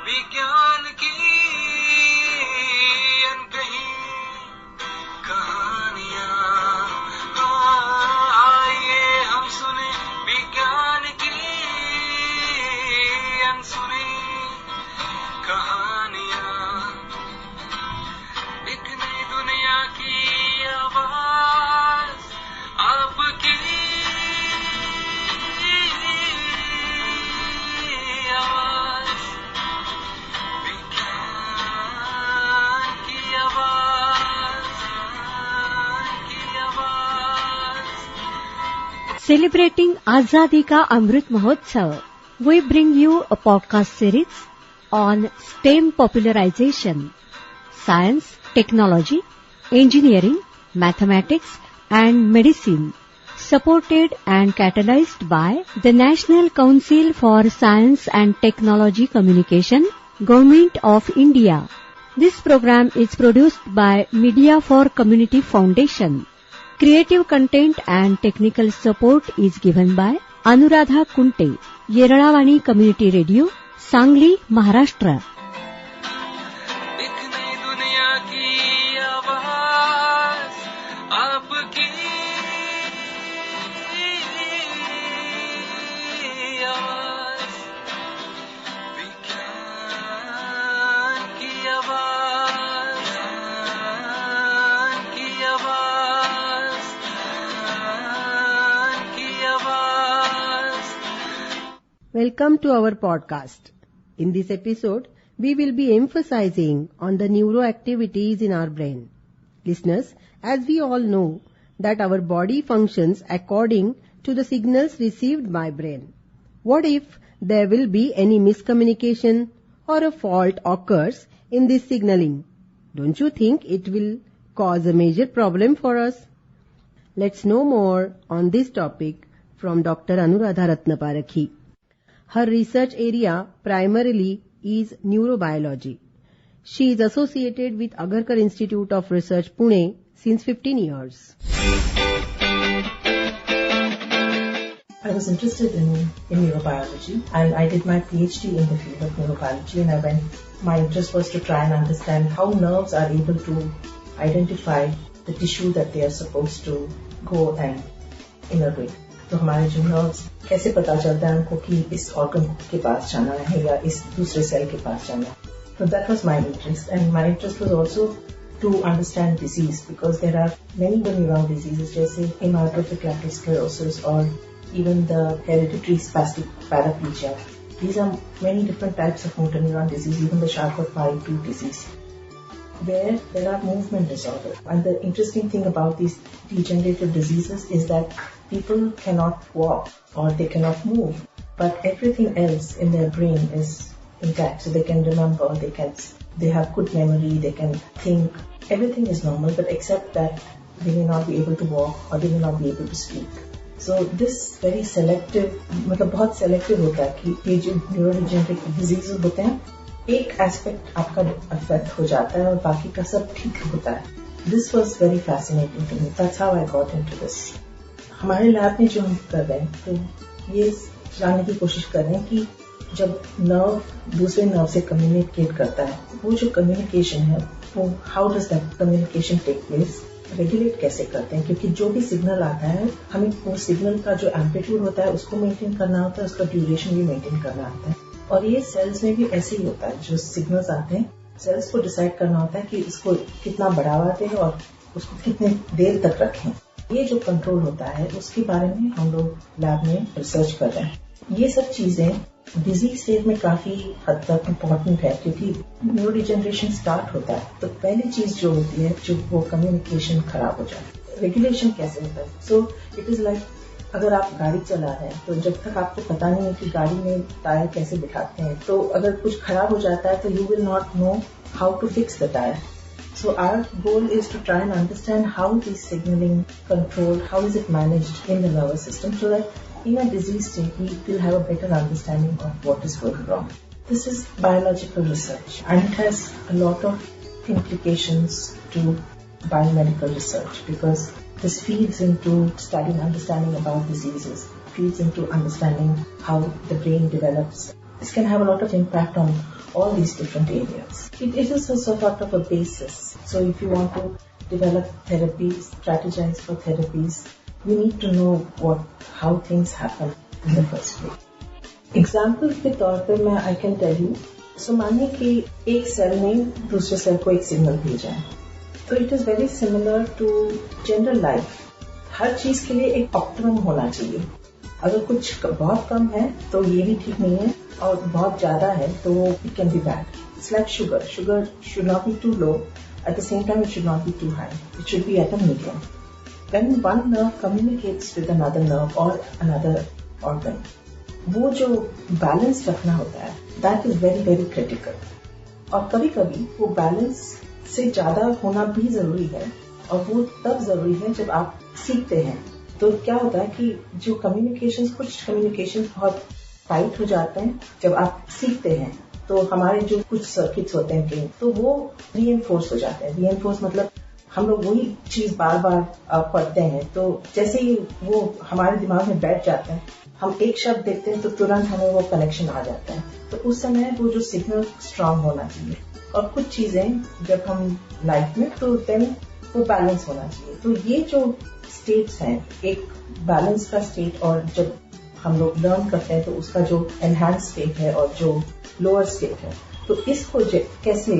विज्ञान की अनकही कहानियां, आइए हम सुने विज्ञान की अनसुनी कहानियां। एक नई दुनिया की आवाज आपकी आवाज, विज्ञान की आवाज, की आवाज। Celebrating Azadi Ka Amrit Mahotsav, we bring you a podcast series on STEM popularization, science, technology, engineering, mathematics and medicine, supported and catalyzed by the National Council for Science and Technology Communication, Government of India. This program is produced by Media for Community Foundation. Creative content and technical support is given by Anuradha Kunte, Yeradavani Community Radio, Sangli, Maharashtra. एक नई दुनिया की आवाज आपकी आवाज, विज्ञान की आवाज, की आवाज, की आवाज। Welcome to our podcast. In this episode, we will be emphasizing on the neuroactivities in our brain. Listeners, as we all know that our body functions according to the signals received by brain. What if there will be any miscommunication or a fault occurs in this signaling? Don't you think it will cause a major problem for us? Let's know more on this topic from Dr. Anuradha Ratnaparakhi. Her research area primarily is neurobiology. She is associated with Agarkar Institute of Research, Pune since 15 years. I was interested in neurobiology, and I did my PhD in the field of neurobiology, and my interest was to try and understand how nerves are able to identify the tissue that they are supposed to go and innervate. तो हमारे जो nerves कैसे पता चलता है उनको कि इस ऑर्गन के पास जाना है या इस दूसरे सेल के पास जाना है. So that was my interest, and my interest was also to understand disease, because there are many neuron diseases जैसे amyotrophic lateral sclerosis or even the hereditary spastic paraplegia. These are many different types of motor neuron disease, even the Charcot-Marie Tooth disease, where there are movement disorders. And the interesting thing about these degenerative diseases is that people cannot walk or they cannot move, but everything else in their brain is intact. So they can remember, they have good memory, they can think. Everything is normal, but except that they may not be able to walk or they may not be able to speak. So this very selective, मतलब बहुत selective होता है कि ये जो neurodegenerative diseases होते हैं, एक एस्पेक्ट आपका अफेक्ट हो जाता है और बाकी का सब ठीक होता है. This was very fascinating to me. That's how I got into this. हमारे लैब में जो हम कर रहे हैं तो ये जानने की कोशिश कर रहे हैं कि जब नर्व दूसरे नर्व से कम्युनिकेट करता है, वो जो कम्युनिकेशन है वो how does that communication take place, regulate कैसे करते हैं, क्योंकि जो भी सिग्नल आता है हमें वो सिग्नल का जो एम्पलीट्यूड होता है उसको मेंटेन करना होता है, उसका ड्यूरेशन भी मेंटेन करना होता है. और ये सेल्स में भी ऐसे ही होता है. जो सिग्नल्स आते हैं सेल्स को डिसाइड करना होता है कि इसको कितना बढ़ावा दें और उसको कितने देर तक रखें. ये जो कंट्रोल होता है उसके बारे में हम लोग लैब में रिसर्च कर रहे हैं. ये सब चीजें डिजीज स्टेज में काफी हद तक इम्पोर्टेंट है, क्योंकि न्यूरोडिजेनरेशन स्टार्ट होता है तो पहली चीज जो होती है जो वो कम्युनिकेशन खराब हो जाता है. रेगुलेशन कैसे होता है? सो इट इज लाइक अगर आप गाड़ी चला रहे हैं तो जब तक आपको पता नहीं है कि गाड़ी में टायर कैसे बिठाते हैं, तो अगर कुछ खराब हो जाता है तो you will not know how to fix the tyre. So our goal is to try and understand how this signaling control, how is it managed in the nervous system, so that in a disease state we will have a better understanding of what is going wrong. This is biological research and it has a lot of implications to biomedical research, because this feeds into studying, understanding about diseases, feeds into understanding how the brain develops. This can have a lot of impact on all these different areas. It is a sort of a basis. So if you want to develop therapies, strategize for therapies, you need to know how things happen in the first place. Example के तौर पे I can tell you, so मानिए कि एक cell ने दूसरे cell को एक सिग्नल भेजा है, तो it is very similar to general life. हर चीज के लिए एक ऑप्टिमम होना चाहिए. अगर कुछ बहुत कम है तो ये भी ठीक नहीं है, और बहुत ज्यादा है तो it can be bad. It's like sugar should not be too low, at the same time it should not be too high, it should be at a medium. When one nerve communicates with another nerve or another organ, वो जो balance रखना होता है, that is very very critical. और कभी कभी वो balance से ज्यादा होना भी जरूरी है, और वो तब जरूरी है जब आप सीखते हैं. तो क्या होता है कि जो कुछ कम्युनिकेशन बहुत टाइट हो जाते हैं जब आप सीखते हैं. तो हमारे जो कुछ सर्किट्स होते हैं ब्रेन, तो वो रीएनफोर्स हो जाते हैं. रीएनफोर्स मतलब हम लोग वही चीज बार बार पढ़ते हैं, तो जैसे ही वो हमारे दिमाग में बैठ जाता है, हम एक शब्द देखते हैं तो तुरंत हमें वो कनेक्शन आ जाता है. तो उस समय वो जो सिग्नल स्ट्रांग होना चाहिए. और कुछ चीजें जब हम लाइफ में, तो देन वो बैलेंस होना चाहिए. तो ये जो स्टेट्स हैं, एक बैलेंस का स्टेट, और जब हम लोग लर्न करते हैं तो उसका जो एनहांस स्टेट है और जो लोअर स्टेट है, तो इसको कैसे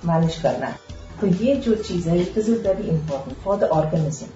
मैनेज करना है. तो ये जो चीज है, this is very important for the organism.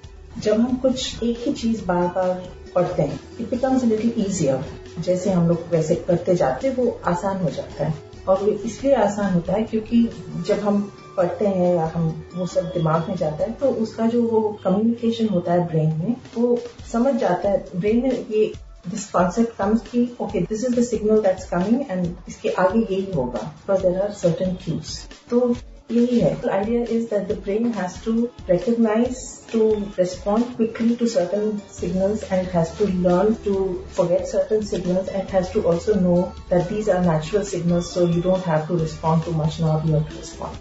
जब हम कुछ एक ही चीज बार बार पढ़ते हैं, it becomes a little easier. जैसे हम लोग वैसे करते जाते हैं, वो आसान हो जाता है. और वो इसलिए आसान होता है क्योंकि जब हम पढ़ते हैं या हम वो सब दिमाग में जाता है, तो उसका जो वो कम्युनिकेशन होता है ब्रेन में, वो समझ जाता है. ब्रेन में ये दिस कॉन्सेप्ट कम्स कि okay, this is the signal that's coming and इसके आगे यही होगा, because there are certain cues. तो यही है. The idea is that the brain has to recognize, to respond quickly to certain signals, and it has to learn to forget certain signals, and it has to also know that these are natural signals, so you don't have to respond too much, nor you have to respond.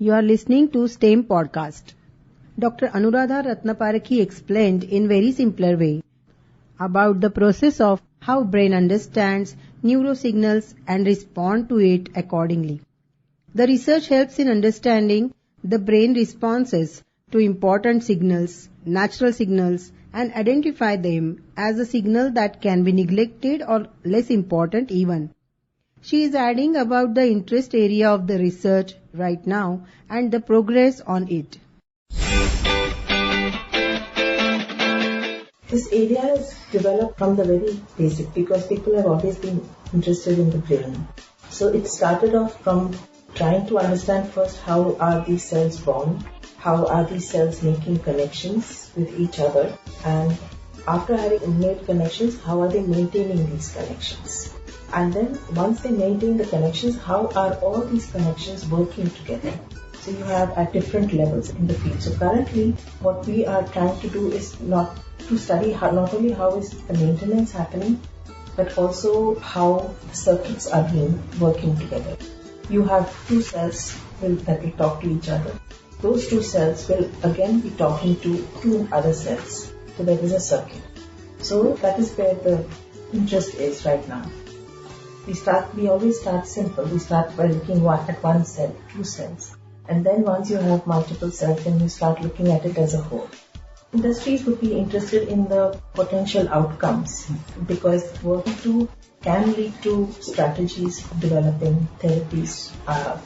You are listening to STEM podcast. Dr. Anuradha Ratnaparakhi explained in very simpler way about the process of how brain understands neurosignals and respond to it accordingly. The research helps in understanding the brain responses to important signals, natural signals, and identify them as a signal that can be neglected or less important even. She is adding about the interest area of the research right now and the progress on it. This area is developed from the very basic because people have always been interested in the brain. So it started off from trying to understand first how are these cells formed, how are these cells making connections with each other, and after having made connections, how are they maintaining these connections? And then once they maintain the connections, how are all these connections working together? So you have at different levels in the field. So currently what we are trying to do is not to study not only how is the maintenance happening, but also how the circuits are being working together. You have two cells that will talk to each other. Those two cells will again be talking to two other cells. So there is a circuit. So that is where the interest is right now. We always start simple. We start by looking at one cell, two cells. And then once you have multiple cells, then you start looking at it as a whole. Industries would be interested in the potential outcomes because working to can lead to strategies for developing therapies,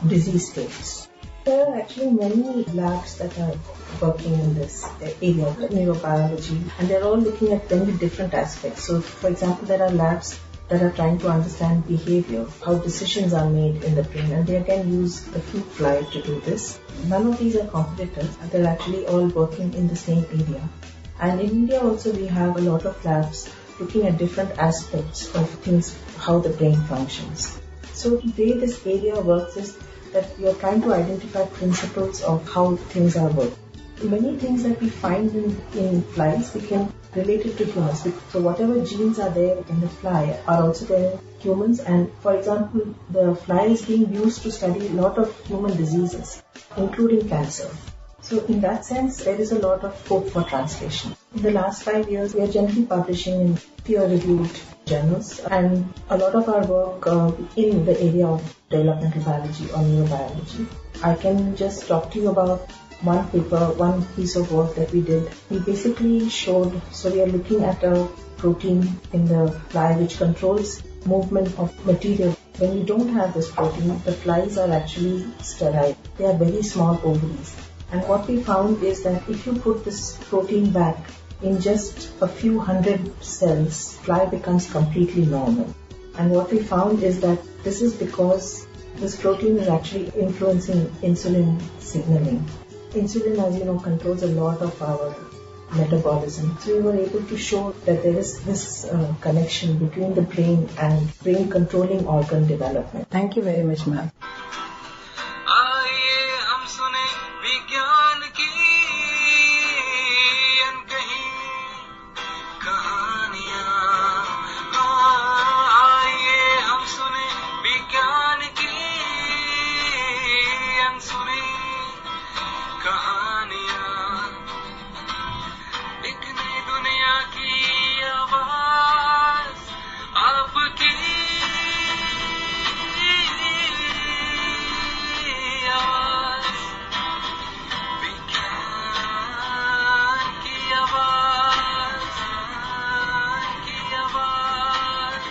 disease states. There are actually many labs that are working in this area of neurobiology, and they're all looking at many different aspects. So, for example, there are labs that are trying to understand behavior, how decisions are made in the brain, and they again use the fruit fly to do this. None of these are competitors, and they're actually all working in the same area. And in India also we have a lot of labs looking at different aspects of things, how the brain functions. So the way this area works is that we are trying to identify principles of how things are working. Many things that we find in flies, we can relate it to humans. So whatever genes are there in the fly are also there in humans. And for example, the fly is being used to study a lot of human diseases, including cancer. So in that sense, there is a lot of scope for translation. In the last 5 years, we are generally publishing in peer-reviewed journals, and a lot of our work in the area of developmental biology or neurobiology. I can just talk to you about one paper, one piece of work that we did. We basically showed, so we are looking at a protein in the fly which controls movement of material. When you don't have this protein, the flies are actually sterile. They are very small ovaries. And what we found is that if you put this protein back in just a few hundred cells, fly becomes completely normal. And what we found is that this is because this protein is actually influencing insulin signaling. Insulin, as you know, controls a lot of our metabolism. So we were able to show that there is this connection between the brain and brain controlling organ development. Thank you very much, ma'am. आइए हम सुने विज्ञान की अनकही कहानियां। आइए हम सुने विज्ञान की अनसुनी कहानियां। एक नई दुनिया की आवाज आपकी आवाज, विज्ञान की आवाज, की आवाज।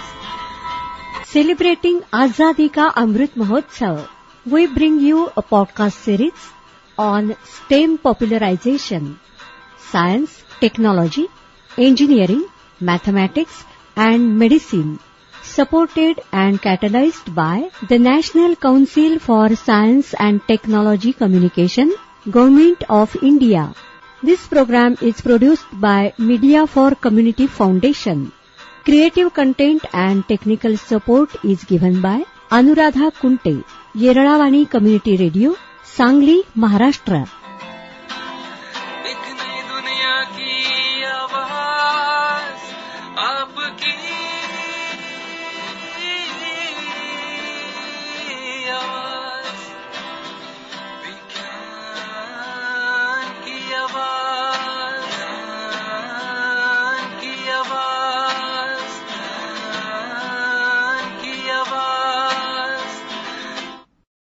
Celebrating Azadi Ka Amrit Mahotsav, we bring you a podcast series on STEM popularization, science, technology, engineering, mathematics and medicine, supported and catalyzed by the National Council for Science and Technology Communication, Government of India. This program is produced by Media for Community Foundation. Creative content and technical support is given by Anuradha Kunte, Yeradavani Community Radio, Sangli, Maharashtra.